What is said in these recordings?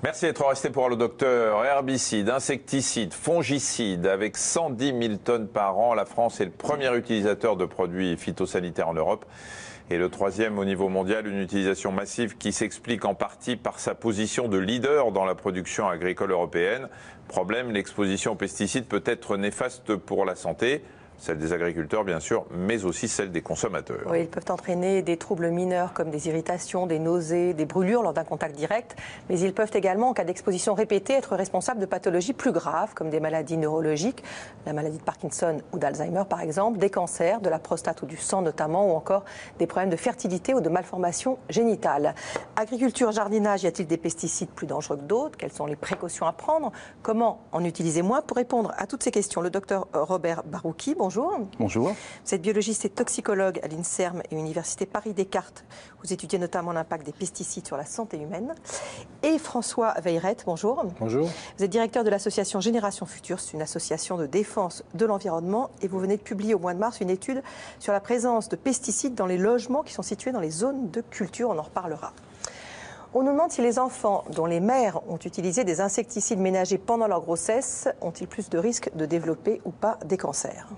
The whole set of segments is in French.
Merci d'être resté pour le docteur. Herbicides, insecticides, fongicides, avec 110 000 tonnes par an, la France est le premier utilisateur de produits phytosanitaires en Europe et le troisième au niveau mondial, une utilisation massive qui s'explique en partie par sa position de leader dans la production agricole européenne. Problème, l'exposition aux pesticides peut être néfaste pour la santé. Celle des agriculteurs, bien sûr, mais aussi celle des consommateurs. Oui, ils peuvent entraîner des troubles mineurs comme des irritations, des nausées, des brûlures lors d'un contact direct. Mais ils peuvent également, en cas d'exposition répétée, être responsables de pathologies plus graves, comme des maladies neurologiques, la maladie de Parkinson ou d'Alzheimer par exemple, des cancers, de la prostate ou du sang notamment, ou encore des problèmes de fertilité ou de malformation génitale. Agriculture, jardinage, y a-t-il des pesticides plus dangereux que d'autres? Quelles sont les précautions à prendre? Comment en utiliser moins? Pour répondre à toutes ces questions, le docteur Robert Barouki, bonjour. Bonjour. Vous êtes biologiste et toxicologue à l'INSERM et Université Paris-Descartes. Vous étudiez notamment l'impact des pesticides sur la santé humaine. Et François Veyrette, bonjour. Bonjour. Vous êtes directeur de l'association Génération Future, c'est une association de défense de l'environnement. Et vous venez de publier au mois de mars une étude sur la présence de pesticides dans les logements qui sont situés dans les zones de culture. On en reparlera. On nous demande si les enfants dont les mères ont utilisé des insecticides ménagers pendant leur grossesse ont-ils plus de risques de développer ou pas des cancers.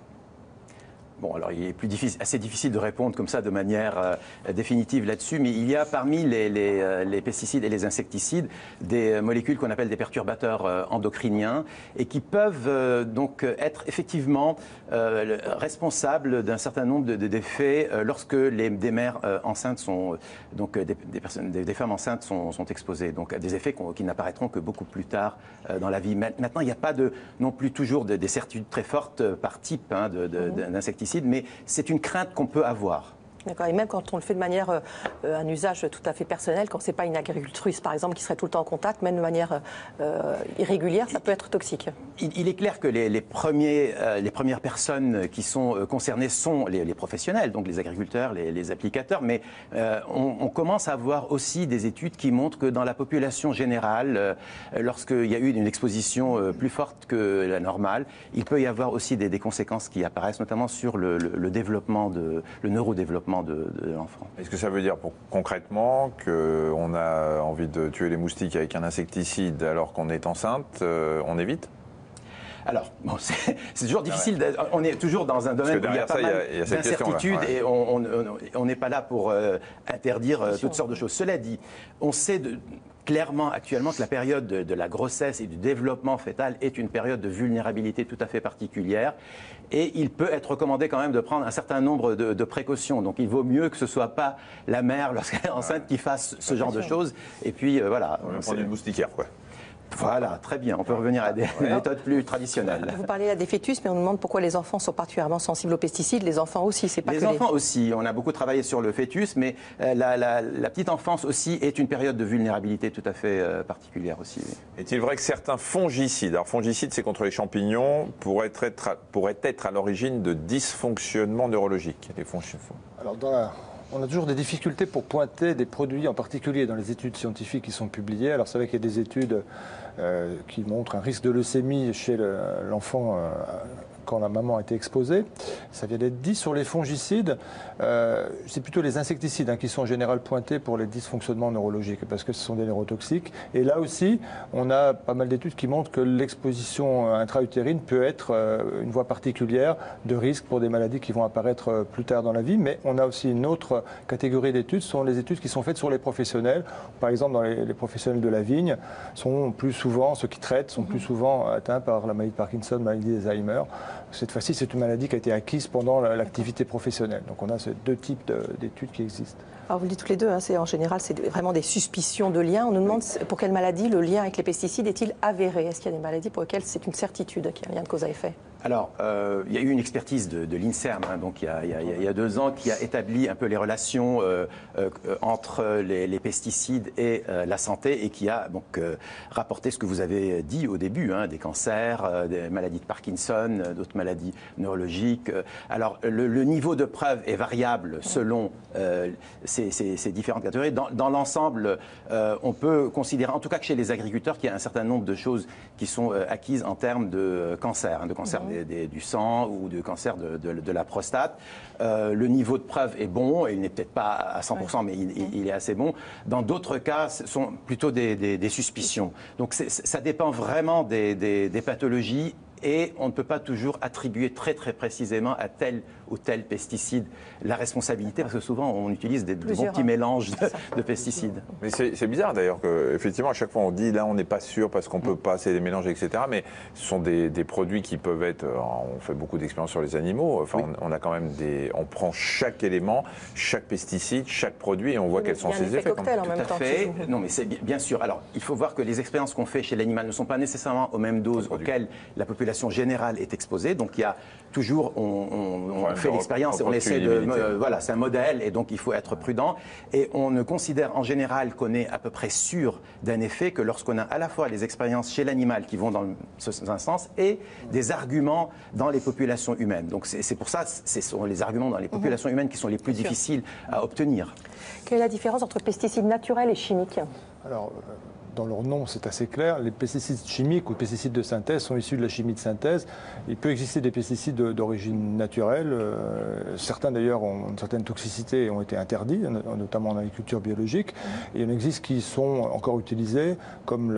Bon, alors il est assez difficile de répondre comme ça de manière définitive là-dessus, mais il y a parmi les pesticides et les insecticides des molécules qu'on appelle des perturbateurs endocriniens et qui peuvent donc être effectivement responsables d'un certain nombre d'effets lorsque des mères enceintes sont, donc des femmes enceintes sont exposées, donc à des effets qui n'apparaîtront que beaucoup plus tard dans la vie. Maintenant, il n'y a pas non plus toujours des certitudes très fortes par type d'insecticides. Mais c'est une crainte qu'on peut avoir. D'accord, et même quand on le fait de manière, un usage tout à fait personnel, quand ce n'est pas une agricultrice par exemple qui serait tout le temps en contact, même de manière irrégulière, ça peut être toxique. Il est clair que les premières personnes qui sont concernées sont les professionnels, donc les agriculteurs, les applicateurs, mais on commence à voir aussi des études qui montrent que dans la population générale, lorsqu'il y a eu une exposition plus forte que la normale, il peut y avoir aussi des conséquences qui apparaissent, notamment sur le neurodéveloppement de l'enfant. Est-ce que ça veut dire concrètement qu'on a envie de tuer les moustiques avec un insecticide alors qu'on est enceinte, on évite? Alors, bon, c'est toujours difficile. On est toujours dans un domaine où il y a pas mal d'incertitudes et on n'est pas là pour interdire toutes sortes de choses. Cela dit, on sait clairement actuellement que la période de la grossesse et du développement fœtal est une période de vulnérabilité tout à fait particulière et il peut être recommandé quand même de prendre un certain nombre de précautions. Donc il vaut mieux que ce ne soit pas la mère lorsqu'elle est enceinte qui fasse ce genre de choses. Et puis voilà. On va prendre une moustiquaire, quoi. Voilà, très bien. On peut revenir à des méthodes plus traditionnelles. Vous parlez là des fœtus, mais on nous demande pourquoi les enfants sont particulièrement sensibles aux pesticides. Les enfants aussi, c'est pas que les enfants aussi. On a beaucoup travaillé sur le fœtus, mais la petite enfance aussi est une période de vulnérabilité tout à fait particulière aussi. Est-il vrai que certains fongicides, alors fongicides c'est contre les champignons, pourraient être à l'origine de dysfonctionnements neurologiques? Les alors on a toujours des difficultés pour pointer des produits en particulier dans les études scientifiques qui sont publiées. Alors c'est vrai qu'il y a des études qui montrent un risque de leucémie chez l'enfant quand la maman a été exposée. Ça vient d'être dit. Sur les fongicides, c'est plutôt les insecticides qui sont en général pointés pour les dysfonctionnements neurologiques parce que ce sont des neurotoxiques. Et là aussi, on a pas mal d'études qui montrent que l'exposition intra-utérine peut être une voie particulière de risque pour des maladies qui vont apparaître plus tard dans la vie. Mais on a aussi une autre catégorie d'études, ce sont les études qui sont faites sur les professionnels. Par exemple, dans les professionnels de la vigne, sont plus souvent, ceux qui traitent, sont plus souvent atteints par la maladie de Parkinson, maladie d'Alzheimer. Cette fois-ci, c'est une maladie qui a été acquise pendant l'activité professionnelle. Donc on a ces deux types d'études qui existent. Alors vous le dites toutes les deux, en général, c'est vraiment des suspicions de liens. On nous demande pour quelle maladie le lien avec les pesticides est-il avéré? Est-ce qu'il y a des maladies pour lesquelles c'est une certitude qu'il y a un lien de cause à effet? Alors, il y a eu une expertise de l'INSERM, donc il y a 2 ans, qui a établi un peu les relations entre les pesticides et la santé et qui a donc rapporté ce que vous avez dit au début, des cancers, des maladies de Parkinson, d'autres maladies neurologiques. Alors, le niveau de preuve est variable selon ces différentes catégories. Dans l'ensemble, on peut considérer, en tout cas que chez les agriculteurs, qu'il y a un certain nombre de choses qui sont acquises en termes de cancer du sang ou du cancer de la prostate. Le niveau de preuve est bon, il n'est peut-être pas à 100%, mais il est assez bon. Dans d'autres cas, ce sont plutôt des suspicions. Donc ça dépend vraiment des pathologies. Et on ne peut pas toujours attribuer très précisément à tel ou tel pesticide la responsabilité, parce que souvent on utilise des bons petits mélanges de pesticides. Mais c'est bizarre d'ailleurs qu'effectivement à chaque fois on dit là on n'est pas sûr parce qu'on ne peut pas, c'est des mélanges, etc. Mais ce sont des produits qui peuvent être, on fait beaucoup d'expériences sur les animaux, enfin on a quand même on prend chaque élément, chaque pesticide, chaque produit et on voit quels sont ses effets. Cocktail en même temps. Tout à fait. Non mais c'est bien sûr. Alors il faut voir que les expériences qu'on fait chez l'animal ne sont pas nécessairement aux mêmes doses auxquelles la population générale est exposée. Donc il y a toujours, on fait l'expérience et on essaie de... Voilà, c'est un modèle et donc il faut être prudent. Et on ne considère en général qu'on est à peu près sûr d'un effet que lorsqu'on a à la fois les expériences chez l'animal qui vont dans un sens et des arguments dans les populations humaines. Donc c'est pour ça, ce sont les arguments dans les populations humaines qui sont les plus difficiles à obtenir. Quelle est la différence entre pesticides naturels et chimiques? Alors, dans leur nom, c'est assez clair. Les pesticides chimiques ou pesticides de synthèse sont issus de la chimie de synthèse. Il peut exister des pesticides d'origine naturelle. Certains, d'ailleurs, ont une certaine toxicité et ont été interdits, notamment en agriculture biologique. Et il en existe qui sont encore utilisés, comme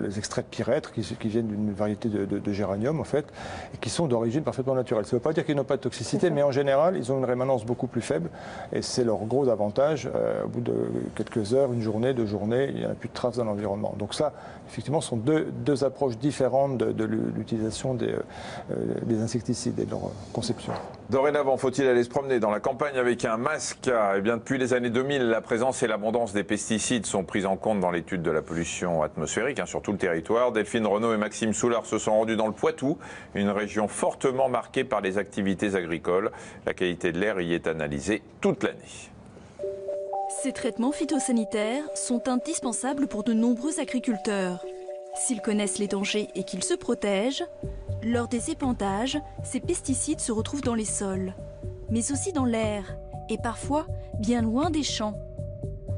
les extraits de pyrètre, qui viennent d'une variété de géranium, en fait, et qui sont d'origine parfaitement naturelle. Ça ne veut pas dire qu'ils n'ont pas de toxicité, mais en général, ils ont une rémanence beaucoup plus faible. Et c'est leur gros avantage. Au bout de quelques heures, une journée, 2 journées, il n'y en a plus de traces dans l'environnement. Donc ça, effectivement, sont deux approches différentes de l'utilisation des insecticides et de leur conception. Dorénavant, faut-il aller se promener dans la campagne avec un masque? Eh bien, depuis les années 2000, la présence et l'abondance des pesticides sont prises en compte dans l'étude de la pollution atmosphérique sur tout le territoire. Delphine Renaud et Maxime Soulard se sont rendus dans le Poitou, une région fortement marquée par les activités agricoles. La qualité de l'air y est analysée toute l'année. Ces traitements phytosanitaires sont indispensables pour de nombreux agriculteurs. S'ils connaissent les dangers et qu'ils se protègent, lors des épandages, ces pesticides se retrouvent dans les sols, mais aussi dans l'air et parfois bien loin des champs.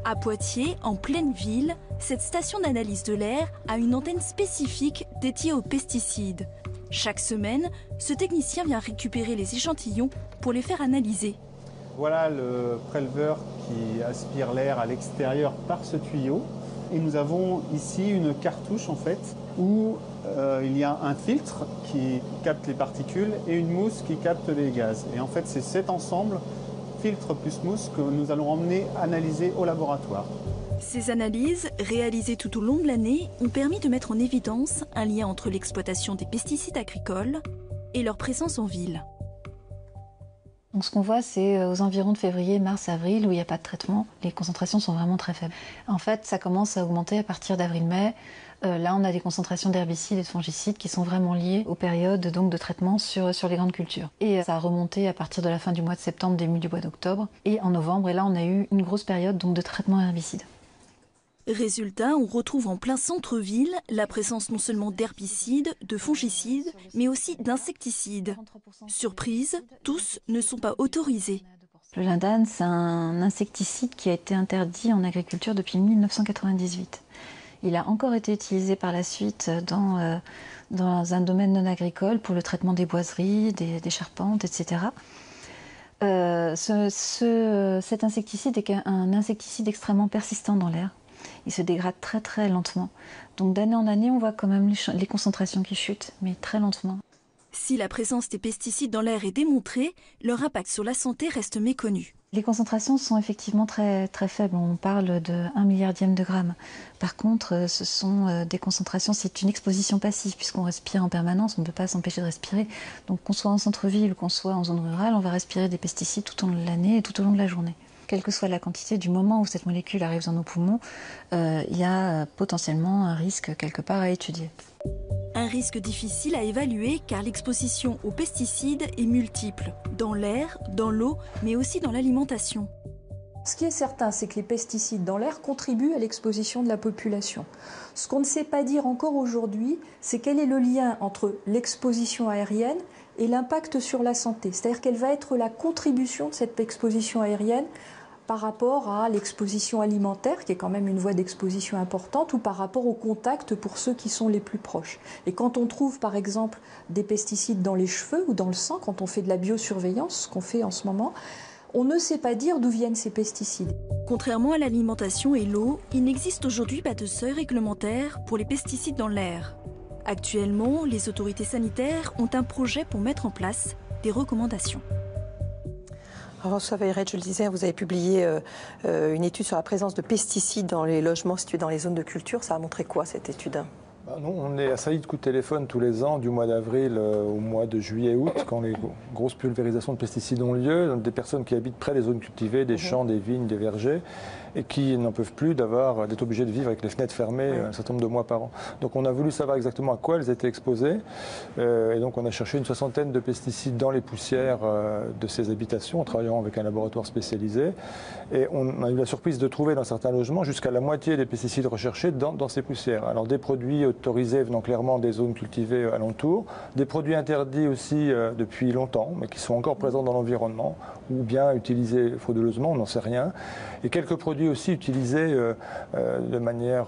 À Poitiers, en pleine ville, cette station d'analyse de l'air a une antenne spécifique dédiée aux pesticides. Chaque semaine, ce technicien vient récupérer les échantillons pour les faire analyser. Voilà le préleveur qui aspire l'air à l'extérieur par ce tuyau. Et nous avons ici une cartouche en fait où il y a un filtre qui capte les particules et une mousse qui capte les gaz. Et en fait c'est cet ensemble, filtre plus mousse, que nous allons emmener analyser au laboratoire. Ces analyses, réalisées tout au long de l'année, ont permis de mettre en évidence un lien entre l'exploitation des pesticides agricoles et leur présence en ville. Donc ce qu'on voit, c'est aux environs de février, mars, avril, où il n'y a pas de traitement, les concentrations sont vraiment très faibles. En fait, ça commence à augmenter à partir d'avril-mai. Là, on a des concentrations d'herbicides et de fongicides qui sont vraiment liées aux périodes donc, de traitement sur les grandes cultures. Et ça a remonté à partir de la fin du mois de septembre, début du mois d'octobre. Et en novembre, et là, on a eu une grosse période donc, de traitement herbicide. Résultat, on retrouve en plein centre-ville la présence non seulement d'herbicides, de fongicides, mais aussi d'insecticides. Surprise, tous ne sont pas autorisés. Le lindane, c'est un insecticide qui a été interdit en agriculture depuis 1998. Il a encore été utilisé par la suite dans un domaine non agricole pour le traitement des boiseries, des charpentes, etc. Cet insecticide est un insecticide extrêmement persistant dans l'air. Il se dégrade très très lentement. Donc d'année en année, on voit quand même les concentrations qui chutent, mais très lentement. Si la présence des pesticides dans l'air est démontrée, leur impact sur la santé reste méconnu. Les concentrations sont effectivement très, très faibles. On parle de 1 milliardième de gramme. Par contre, ce sont des concentrations, c'est une exposition passive puisqu'on respire en permanence, on ne peut pas s'empêcher de respirer. Donc qu'on soit en centre-ville ou qu'on soit en zone rurale, on va respirer des pesticides tout au long de l'année et tout au long de la journée. Quelle que soit la quantité, du moment où cette molécule arrive dans nos poumons, il y a potentiellement un risque quelque part à étudier. Un risque difficile à évaluer car l'exposition aux pesticides est multiple, dans l'air, dans l'eau, mais aussi dans l'alimentation. Ce qui est certain, c'est que les pesticides dans l'air contribuent à l'exposition de la population. Ce qu'on ne sait pas dire encore aujourd'hui, c'est quel est le lien entre l'exposition aérienne et l'impact sur la santé. C'est-à-dire quelle va être la contribution de cette exposition aérienne par rapport à l'exposition alimentaire, qui est quand même une voie d'exposition importante, ou par rapport au contact pour ceux qui sont les plus proches. Et quand on trouve par exemple des pesticides dans les cheveux ou dans le sang, quand on fait de la biosurveillance, ce qu'on fait en ce moment, on ne sait pas dire d'où viennent ces pesticides. Contrairement à l'alimentation et l'eau, il n'existe aujourd'hui pas de seuil réglementaire pour les pesticides dans l'air. Actuellement, les autorités sanitaires ont un projet pour mettre en place des recommandations. François Weyret, je le disais, vous avez publié une étude sur la présence de pesticides dans les logements situés dans les zones de culture. Ça a montré quoi, cette étude ? Non, on est assailli de coups de téléphone tous les ans, du mois d'avril au mois de juillet-août, quand les grosses pulvérisations de pesticides ont lieu. Des personnes qui habitent près des zones cultivées, des champs, des vignes, des vergers, et qui n'en peuvent plus d'être obligés de vivre avec les fenêtres fermées un certain nombre de mois par an. Donc on a voulu savoir exactement à quoi elles étaient exposées, et donc on a cherché une soixantaine de pesticides dans les poussières de ces habitations, en travaillant avec un laboratoire spécialisé, et on a eu la surprise de trouver dans certains logements jusqu'à la moitié des pesticides recherchés dans ces poussières. Alors des produits autorisés venant clairement des zones cultivées alentour, des produits interdits aussi depuis longtemps, mais qui sont encore présents dans l'environnement, ou bien utilisés frauduleusement, on n'en sait rien, et quelques produits aussi utilisés de manière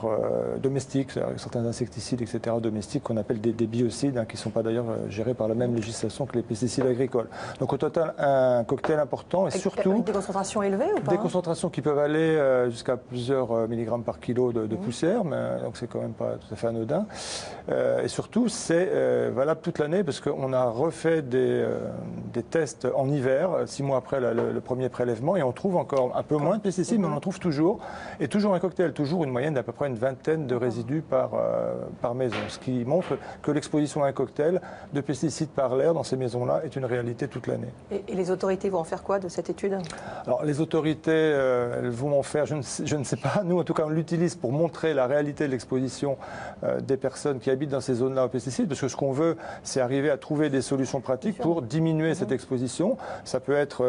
domestique, certains insecticides, etc., domestiques, qu'on appelle des biocides, qui ne sont pas d'ailleurs gérés par la même législation que les pesticides agricoles. Donc au total, un cocktail important, et surtout... Avec des concentrations élevées ou pas ? Des concentrations qui peuvent aller jusqu'à plusieurs milligrammes par kilo de poussière, mais, donc c'est quand même pas tout à fait anodin. Et surtout, c'est valable toute l'année, parce qu'on a refait des tests en hiver, 6 mois après le premier prélèvement, et on trouve encore un peu moins de pesticides, mais on en trouve toujours. Et toujours un cocktail, toujours une moyenne d'à peu près une vingtaine de résidus par maison. Ce qui montre que l'exposition à un cocktail de pesticides par l'air dans ces maisons-là est une réalité toute l'année. Et les autorités vont en faire quoi de cette étude ? Alors les autorités, elles vont en faire, je ne sais pas. Nous, en tout cas, on l'utilise pour montrer la réalité de l'exposition des personnes qui habitent dans ces zones-là aux pesticides, parce que ce qu'on veut, c'est arriver à trouver des solutions pratiques pour diminuer cette exposition. Ça peut être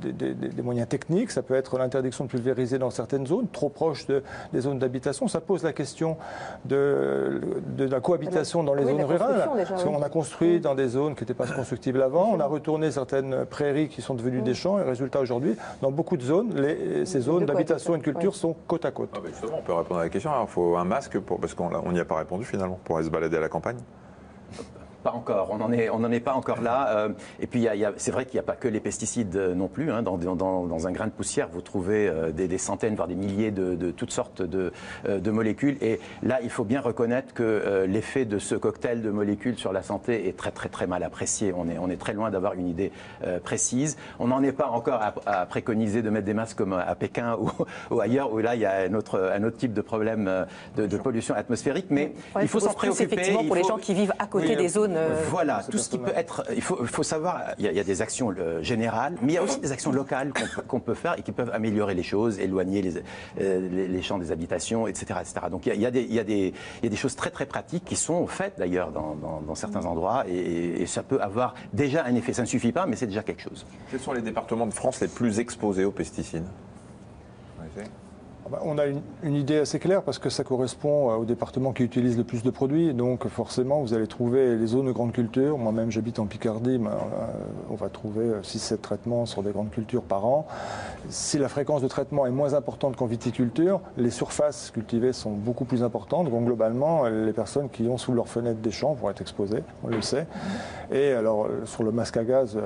des moyens techniques, ça peut être l'interdiction de pulvériser dans certaines zones, trop proches des zones d'habitation. Ça pose la question de la cohabitation dans les zones rurales. Parce qu'on a construit dans des zones qui n'étaient pas constructibles avant, on a retourné certaines prairies qui sont devenues des champs, et résultat aujourd'hui, dans beaucoup de zones, ces zones d'habitation et de culture sont côte à côte. Ah ben justement, on peut répondre à la question. Il faut un masque, parce qu'on n'y a pas répondu finalement, pour aller se balader à la campagne. Pas encore, on n'en est pas encore là. Et puis c'est vrai qu'il n'y a pas que les pesticides non plus. Dans un grain de poussière, vous trouvez des centaines, voire des milliers de toutes sortes de molécules. Et là, il faut bien reconnaître que l'effet de ce cocktail de molécules sur la santé est très très très mal apprécié. On est très loin d'avoir une idée précise. On n'en est pas encore à préconiser de mettre des masques comme à Pékin ou ailleurs, où là il y a un autre type de problème de pollution atmosphérique. Mais il faut s'en préoccuper. Effectivement, pour les gens qui vivent à côté des zones. Voilà, tout ce qui peut être. Il faut savoir, il y a des actions générales, mais il y a aussi des actions locales qu'on peut faire et qui peuvent améliorer les choses, éloigner les champs des habitations, etc., etc. Donc il y a des choses très très pratiques qui sont faites d'ailleurs dans certains endroits, et ça peut avoir déjà un effet. Ça ne suffit pas, mais c'est déjà quelque chose. Quels sont les départements de France les plus exposés aux pesticides ? On a une idée assez claire, parce que ça correspond aux départements qui utilisent le plus de produits. Donc forcément, vous allez trouver les zones de grande culture. Moi-même, j'habite en Picardie. Mais on va trouver 6-7 traitements sur des grandes cultures par an. Si la fréquence de traitement est moins importante qu'en viticulture, les surfaces cultivées sont beaucoup plus importantes. Donc globalement, les personnes qui ont sous leur fenêtre des champs vont être exposées, on le sait. Et alors, sur le masque à gaz...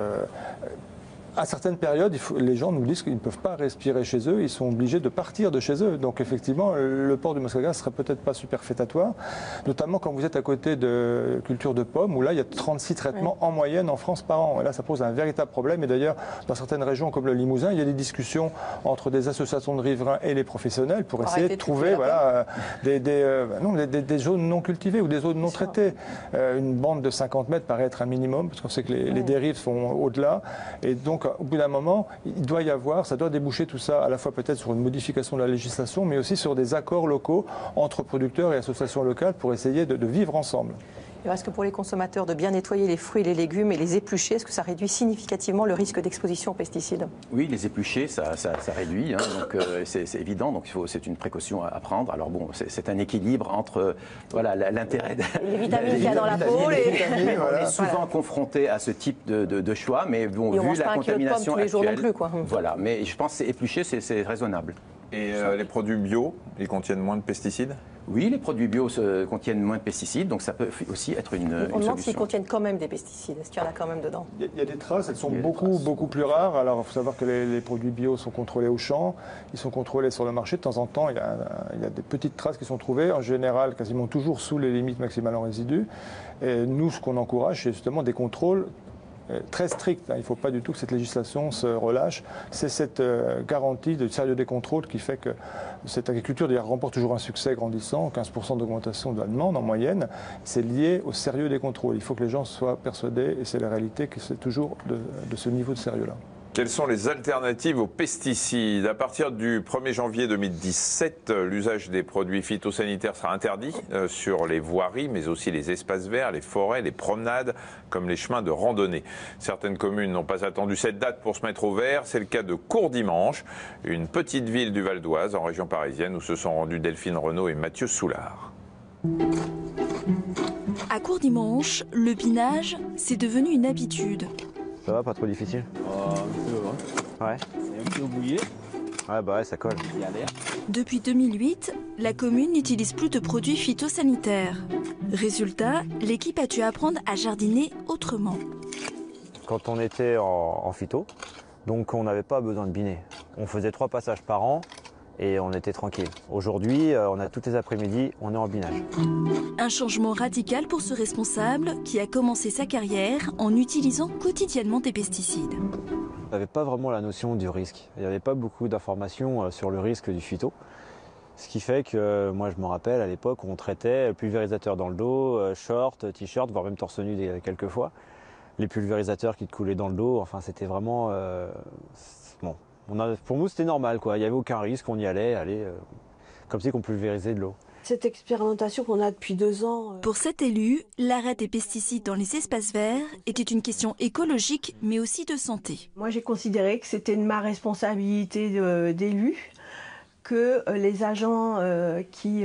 à certaines périodes, les gens nous disent qu'ils ne peuvent pas respirer chez eux, ils sont obligés de partir de chez eux. Donc effectivement, le port du masque à gaz ne serait peut-être pas superfétatoire, notamment quand vous êtes à côté de cultures de pommes, où là, il y a 36 traitements en moyenne en France par an. Et là, ça pose un véritable problème. Et d'ailleurs, dans certaines régions comme le Limousin, il y a des discussions entre des associations de riverains et les professionnels pour essayer de trouver des zones non cultivées ou des zones non traitées. Une bande de 50 mètres paraît être un minimum, parce qu'on sait que les dérives sont au-delà. Et donc, au bout d'un moment, il doit y avoir, ça doit déboucher tout ça, à la fois peut-être sur une modification de la législation, mais aussi sur des accords locaux entre producteurs et associations locales pour essayer de vivre ensemble. Est-ce que pour les consommateurs de bien nettoyer les fruits et les légumes et les éplucher, est-ce que ça réduit significativement le risque d'exposition aux pesticides? Oui, les éplucher, ça réduit, hein, donc c'est évident, donc c'est une précaution à prendre. Alors bon, c'est un équilibre entre voilà, l'intérêt les vitamines qu'il y a dans la peau. On est souvent confronté à ce type de choix, mais bon, vu la contamination actuelle, non plus, quoi. Voilà, mais je pense que éplucher, c'est raisonnable. Et les produits bio, ils contiennent moins de pesticides? Oui, les produits bio contiennent moins de pesticides, donc ça peut aussi être une solution. On demande s'ils contiennent quand même des pesticides. Est-ce qu'il y en a quand même dedans? Il y a des traces, elles sont beaucoup plus rares. Alors il faut savoir que les produits bio sont contrôlés au champ, ils sont contrôlés sur le marché. De temps en temps, il y a des petites traces qui sont trouvées, en général quasiment toujours sous les limites maximales en résidus. Et nous, ce qu'on encourage, c'est justement des contrôles très strict. Il ne faut pas du tout que cette législation se relâche. C'est cette garantie de sérieux des contrôles qui fait que cette agriculture remporte toujours un succès grandissant, 15% d'augmentation de la demande en moyenne. C'est lié au sérieux des contrôles. Il faut que les gens soient persuadés, et c'est la réalité, que c'est toujours de ce niveau de sérieux-là. Quelles sont les alternatives aux pesticides? À partir du 1er janvier 2017, l'usage des produits phytosanitaires sera interdit sur les voiries, mais aussi les espaces verts, les forêts, les promenades, comme les chemins de randonnée. Certaines communes n'ont pas attendu cette date pour se mettre au vert. C'est le cas de Courdimanche, une petite ville du Val d'Oise, en région parisienne, où se sont rendus Delphine Renaud et Mathieu Soulard. À Courdimanche, le binage, c'est devenu une habitude. Ça va, pas trop difficile? Un peu, ouais. C'est un peu mouillé. Ouais, bah ouais, ça colle. Il y a l'air. Depuis 2008, la commune n'utilise plus de produits phytosanitaires. Résultat, l'équipe a dû apprendre à jardiner autrement. Quand on était en phyto, donc on n'avait pas besoin de biner. On faisait 3 passages par an et on était tranquille. Aujourd'hui, on a tous les après-midi, on est en binage. Un changement radical pour ce responsable qui a commencé sa carrière en utilisant quotidiennement des pesticides. On n'avait pas vraiment la notion du risque. Il n'y avait pas beaucoup d'informations sur le risque du phyto. Ce qui fait que, moi je me rappelle, à l'époque, on traitait pulvérisateur dans le dos, short, t-shirt, voire même torse nu quelques fois. Les pulvérisateurs qui te coulaient dans le dos, enfin c'était vraiment... bon. Pour nous, c'était normal, quoi. Il n'y avait aucun risque, on y allait, comme si on pulvérisait de l'eau. Cette expérimentation qu'on a depuis 2 ans... Pour cet élu, l'arrêt des pesticides dans les espaces verts était une question écologique, mais aussi de santé. Moi, j'ai considéré que c'était de ma responsabilité d'élu, que les agents qui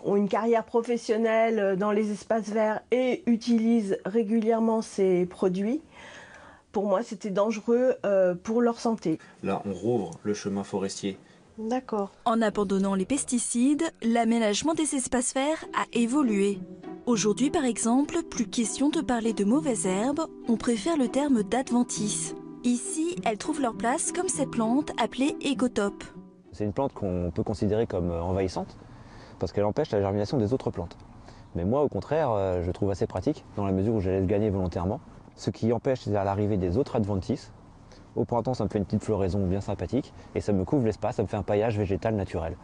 ont une carrière professionnelle dans les espaces verts et utilisent régulièrement ces produits, pour moi, c'était dangereux pour leur santé. Là, on rouvre le chemin forestier. D'accord. En abandonnant les pesticides, l'aménagement des espaces verts a évolué. Aujourd'hui, par exemple, plus question de parler de mauvaises herbes, on préfère le terme d'adventice. Ici, elles trouvent leur place comme cette plante appelée écotope. C'est une plante qu'on peut considérer comme envahissante, parce qu'elle empêche la germination des autres plantes. Mais moi, au contraire, je trouve assez pratique, dans la mesure où je laisse gagner volontairement. Ce qui empêche l'arrivée des autres adventices. Au printemps, ça me fait une petite floraison bien sympathique et ça me couvre l'espace, ça me fait un paillage végétal naturel.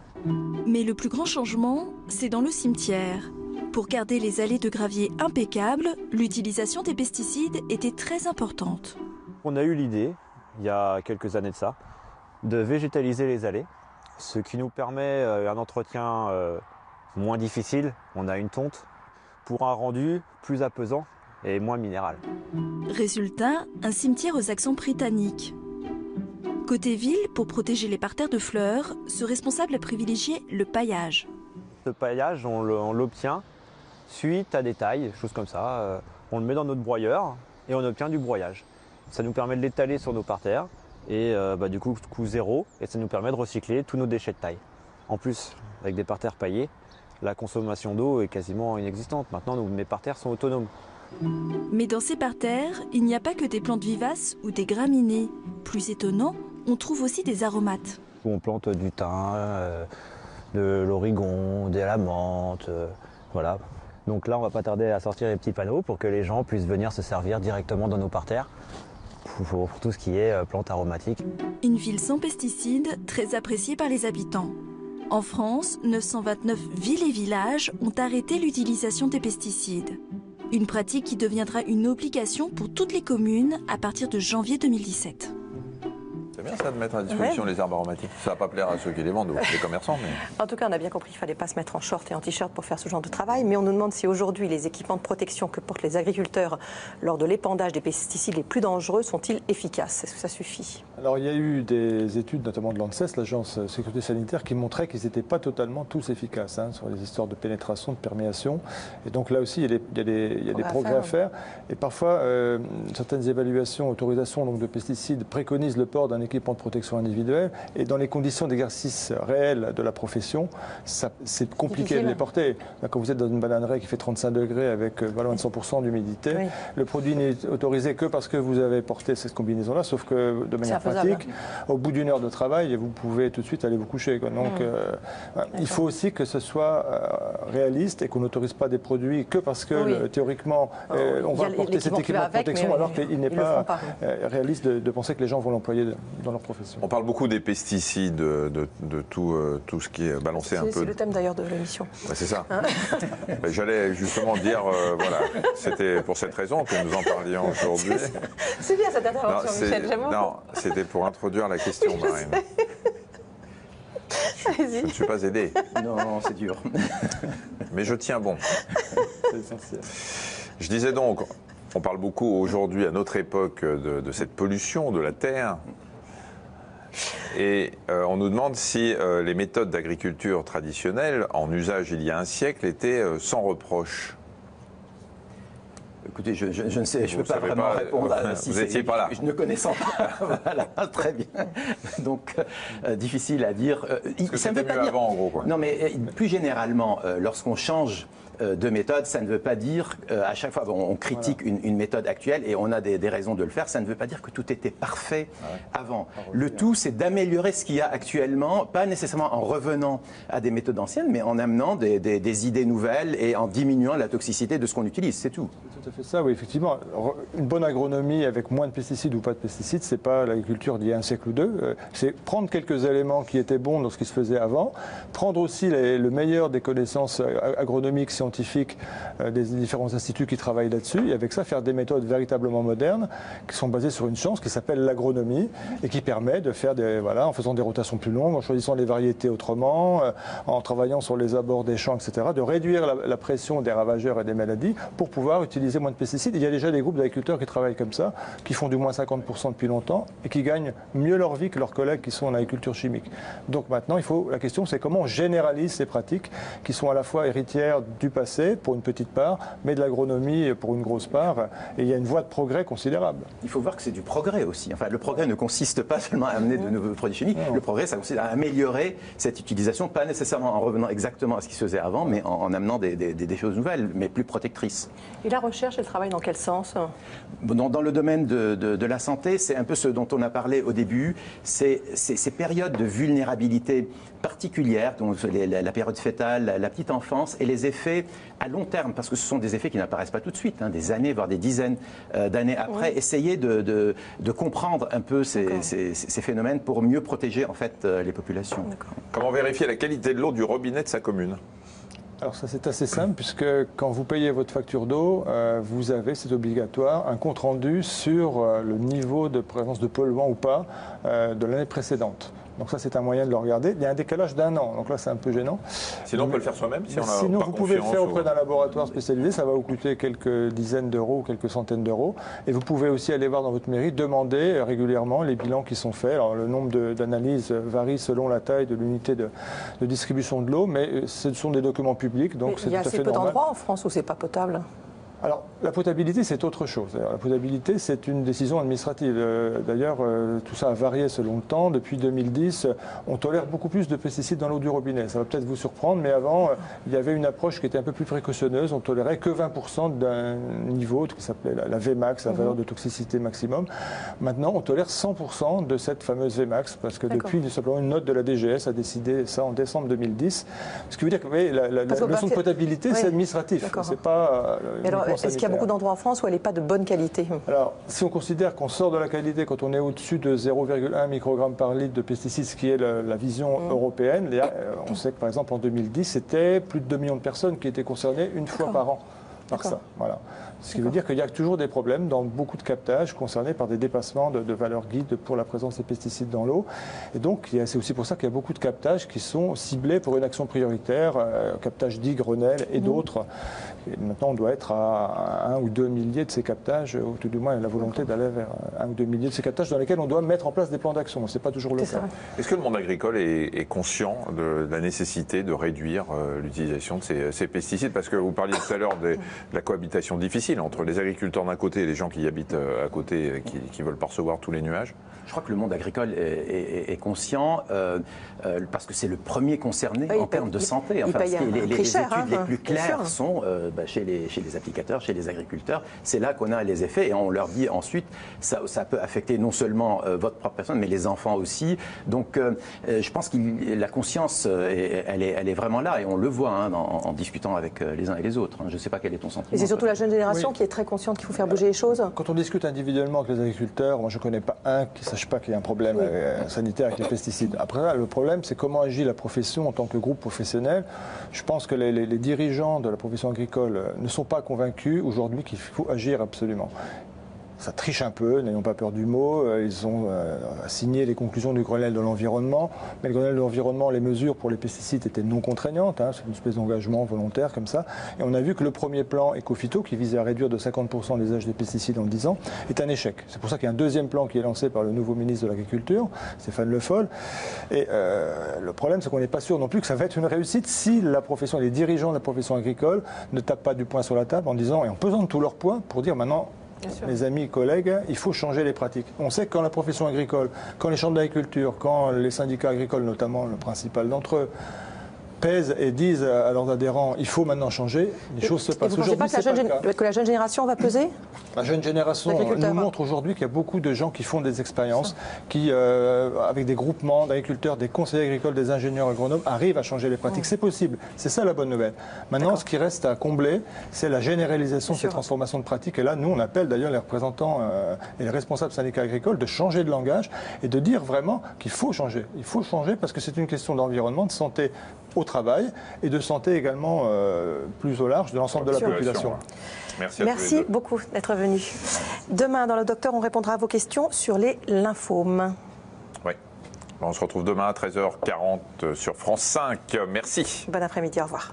Mais le plus grand changement, c'est dans le cimetière. Pour garder les allées de gravier impeccables, l'utilisation des pesticides était très importante. On a eu l'idée, il y a quelques années de ça, de végétaliser les allées, ce qui nous permet un entretien moins difficile. On a une tonte pour un rendu plus apaisant et moins minéral. Résultat, un cimetière aux accents britanniques. Côté ville, pour protéger les parterres de fleurs, ce responsable a privilégié le paillage. Ce paillage, on l'obtient suite à des tailles, choses comme ça. On le met dans notre broyeur et on obtient du broyage. Ça nous permet de l'étaler sur nos parterres et du coup, coût zéro, et ça nous permet de recycler tous nos déchets de taille. En plus, avec des parterres paillés, la consommation d'eau est quasiment inexistante. Maintenant, mes parterres sont autonomes. Mais dans ces parterres, il n'y a pas que des plantes vivaces ou des graminées. Plus étonnant, on trouve aussi des aromates. On plante du thym, de l'origon, de la menthe, voilà. Donc là, on va pas tarder à sortir les petits panneaux pour que les gens puissent venir se servir directement dans nos parterres pour tout ce qui est plantes aromatiques. Une ville sans pesticides, très appréciée par les habitants. En France, 929 villes et villages ont arrêté l'utilisation des pesticides. Une pratique qui deviendra une obligation pour toutes les communes à partir de janvier 2017. C'est bien ça de mettre à disposition les herbes aromatiques. Ça va pas plaire à ceux qui les vendent, les commerçants. Mais... En tout cas, on a bien compris qu'il ne fallait pas se mettre en short et en t-shirt pour faire ce genre de travail. Mais on nous demande si aujourd'hui les équipements de protection que portent les agriculteurs lors de l'épandage des pesticides les plus dangereux sont-ils efficaces? Est-ce que ça suffit? Alors il y a eu des études, notamment de l'ANSES, l'Agence de sécurité sanitaire, qui montraient qu'ils n'étaient pas totalement tous efficaces sur les histoires de pénétration, de perméation. Et donc là aussi, il y a des progrès à faire. Et parfois, certaines évaluations, autorisations donc, de pesticides préconisent le port d'un équipement de protection individuelle. Et dans les conditions d'exercice réel de la profession, c'est compliqué de les porter. Là, quand vous êtes dans une bananerie qui fait 35 degrés avec loin de 100% d'humidité, le produit n'est autorisé que parce que vous avez porté cette combinaison-là, sauf que de manière pratique, au bout d'une heure de travail, vous pouvez tout de suite aller vous coucher. Quoi. Donc, il faut aussi que ce soit réaliste et qu'on n'autorise pas des produits que parce que théoriquement, on va porter cet équipement de protection, alors qu'il n'est pas réaliste de penser que les gens vont l'employer dans leur profession. On parle beaucoup des pesticides, de tout ce qui est balancé un peu. C'est le thème d'ailleurs de l'émission. C'est ça. J'allais justement dire, voilà, c'était pour cette raison que nous en parlions aujourd'hui. C'est bien cette intervention, Michel, j'aime beaucoup. Non, c'était pour introduire la question, Marine. Je ne suis pas aidé. Non, c'est dur. Mais je tiens bon. C'est essentiel. Je disais donc, on parle beaucoup aujourd'hui, à notre époque, de cette pollution de la terre. Et on nous demande si les méthodes d'agriculture traditionnelles, en usage il y a un siècle, étaient sans reproche. Écoutez, je ne sais, je ne peux pas vraiment répondre. Vous n'étiez pas là. Je ne connaissais pas. Voilà, très bien. Donc, difficile à dire. Ça ne veut pas dire avant, en gros, quoi. Non, mais plus généralement, lorsqu'on change de méthode, ça ne veut pas dire, à chaque fois on critique une méthode actuelle et on a des raisons de le faire, ça ne veut pas dire que tout était parfait avant. Le tout, c'est d'améliorer ce qu'il y a actuellement, pas nécessairement en revenant à des méthodes anciennes, mais en amenant des idées nouvelles et en diminuant la toxicité de ce qu'on utilise, c'est tout. C'est tout à fait ça, oui, effectivement. Une bonne agronomie avec moins de pesticides ou pas de pesticides, c'est pas l'agriculture d'il y a un siècle ou deux, c'est prendre quelques éléments qui étaient bons dans ce qui se faisait avant, prendre aussi le meilleur des connaissances agronomiques, scientifiques, des différents instituts qui travaillent là-dessus, et avec ça faire des méthodes véritablement modernes qui sont basées sur une science qui s'appelle l'agronomie et qui permet de faire en faisant des rotations plus longues, en choisissant les variétés autrement, en travaillant sur les abords des champs, etc., de réduire la pression des ravageurs et des maladies pour pouvoir utiliser moins de pesticides. Il y a déjà des groupes d'agriculteurs qui travaillent comme ça, qui font du moins 50% depuis longtemps et qui gagnent mieux leur vie que leurs collègues qui sont en agriculture chimique. Donc maintenant, la question c'est comment on généralise ces pratiques qui sont à la fois héritières du passé pour une petite part, mais de l'agronomie pour une grosse part. Et il y a une voie de progrès considérable. Il faut voir que c'est du progrès aussi. Enfin, le progrès ne consiste pas seulement à amener de nouveaux produits chimiques. Le progrès, ça consiste à améliorer cette utilisation, pas nécessairement en revenant exactement à ce qui se faisait avant, mais en amenant des choses nouvelles, mais plus protectrices. Et la recherche et le travail, dans quel sens? Dans le domaine de la santé, c'est un peu ce dont on a parlé au début, c'est ces périodes de vulnérabilité particulières, donc la période fétale, la petite enfance, et les effets à long terme, parce que ce sont des effets qui n'apparaissent pas tout de suite, des années, voire des dizaines d'années après. Essayer de comprendre un peu ces phénomènes pour mieux protéger en fait les populations. Comment vérifier la qualité de l'eau du robinet de sa commune? Alors ça c'est assez simple puisque quand vous payez votre facture d'eau, vous avez, c'est obligatoire, un compte rendu sur le niveau de présence de polluants ou pas de l'année précédente. Donc ça, c'est un moyen de le regarder. Il y a un décalage d'1 an, donc là, c'est un peu gênant. Sinon, on peut le faire soi-même si on a Sinon, pas vous pouvez le faire auprès ou... d'un laboratoire spécialisé. Ça va vous coûter quelques dizaines d'euros ou quelques centaines d'euros. Et vous pouvez aussi aller voir dans votre mairie, demander régulièrement les bilans qui sont faits. Alors, le nombre d'analyses varie selon la taille de l'unité de distribution de l'eau, mais ce sont des documents publics, donc c'est tout à fait normal. Il y a assez peu d'endroits en France où c'est pas potable. Alors, la potabilité, c'est autre chose. Alors, la potabilité, c'est une décision administrative. D'ailleurs, tout ça a varié selon le temps. Depuis 2010, on tolère beaucoup plus de pesticides dans l'eau du robinet. Ça va peut-être vous surprendre, mais avant, il y avait une approche qui était un peu plus précautionneuse. On tolérait que 20% d'un niveau qui s'appelait la Vmax, la valeur de toxicité maximum. Maintenant, on tolère 100% de cette fameuse Vmax, parce que depuis, simplement, une note de la DGS a décidé ça en décembre 2010. Ce qui veut dire que la notion de potabilité, c'est administratif. C'est pas... Est-ce qu'il y a beaucoup d'endroits en France où elle n'est pas de bonne qualité? Alors, si on considère qu'on sort de la qualité quand on est au-dessus de 0,1 microgramme par litre de pesticides, ce qui est la vision européenne, on sait que par exemple en 2010, c'était plus de 2 millions de personnes qui étaient concernées une fois par an par ça. Voilà. Ce qui veut dire qu'il y a toujours des problèmes dans beaucoup de captages concernés par des dépassements de valeurs guides pour la présence des pesticides dans l'eau. Et donc, c'est aussi pour ça qu'il y a beaucoup de captages qui sont ciblés pour une action prioritaire, captage dit Grenelle et d'autres. Et maintenant, on doit être à 1 ou 2 milliers de ces captages, ou tout du moins la volonté d'aller vers 1 ou 2 milliers de ces captages dans lesquels on doit mettre en place des plans d'action. Ce n'est pas toujours le cas. Est-ce que le monde agricole est conscient de la nécessité de réduire l'utilisation de ces pesticides? Parce que vous parliez tout à l'heure de la cohabitation difficile entre les agriculteurs d'un côté et les gens qui y habitent à côté, qui veulent pas recevoir tous les nuages. Je crois que le monde agricole est conscient parce que c'est le premier concerné en termes de santé. Enfin, les études les plus claires sûr. sont chez les applicateurs, chez les agriculteurs. C'est là qu'on a les effets et on leur dit ensuite ça peut affecter non seulement votre propre personne mais les enfants aussi. Donc je pense que la conscience elle est vraiment là et on le voit en discutant avec les uns et les autres. Je ne sais pas quel est ton sentiment. Et c'est surtout la jeune génération qui est très consciente qu'il faut faire bouger les choses. Quand on discute individuellement avec les agriculteurs, moi je ne connais pas un qui ne sache pas qu'il y a un problème sanitaire avec les pesticides. Après, le problème, c'est comment agit la profession en tant que groupe professionnel. Je pense que les dirigeants de la profession agricole ne sont pas convaincus aujourd'hui qu'il faut agir absolument. Ça triche un peu, n'ayons pas peur du mot. Ils ont signé les conclusions du Grenelle de l'environnement. Mais le Grenelle de l'environnement, les mesures pour les pesticides étaient non contraignantes. C'est une espèce d'engagement volontaire comme ça. Et on a vu que le premier plan Éco-Phyto, qui visait à réduire de 50% l'usage des pesticides en 10 ans, est un échec. C'est pour ça qu'il y a un deuxième plan qui est lancé par le nouveau ministre de l'Agriculture, Stéphane Le Foll. Et le problème, c'est qu'on n'est pas sûr non plus que ça va être une réussite si la profession, les dirigeants de la profession agricole ne tapent pas du poing sur la table en disant, et en pesant de tout leur poids, pour dire maintenant, mes amis, collègues, il faut changer les pratiques. On sait que quand la profession agricole, quand les chambres d'agriculture, quand les syndicats agricoles, notamment le principal d'entre eux, pèsent et disent à leurs adhérents il faut maintenant changer, les choses se passent. Vous ne pensez pas que la jeune génération va peser? La jeune génération nous montre aujourd'hui qu'il y a beaucoup de gens qui font des expériences, qui, avec des groupements d'agriculteurs, des conseillers agricoles, des ingénieurs agronomes, arrivent à changer les pratiques. C'est possible. C'est ça la bonne nouvelle. Maintenant, ce qui reste à combler, c'est la généralisation de ces transformations de pratiques. Et là, nous, on appelle d'ailleurs les représentants et les responsables syndicats agricoles de changer de langage et de dire vraiment qu'il faut changer. Il faut changer parce que c'est une question d'environnement, de santé au travail et de santé également plus au large de l'ensemble de la population. Merci beaucoup d'être venu. Demain, dans le Docteur, on répondra à vos questions sur les lymphomes. Oui. On se retrouve demain à 13h40 sur France 5. Merci. Bon après-midi, au revoir.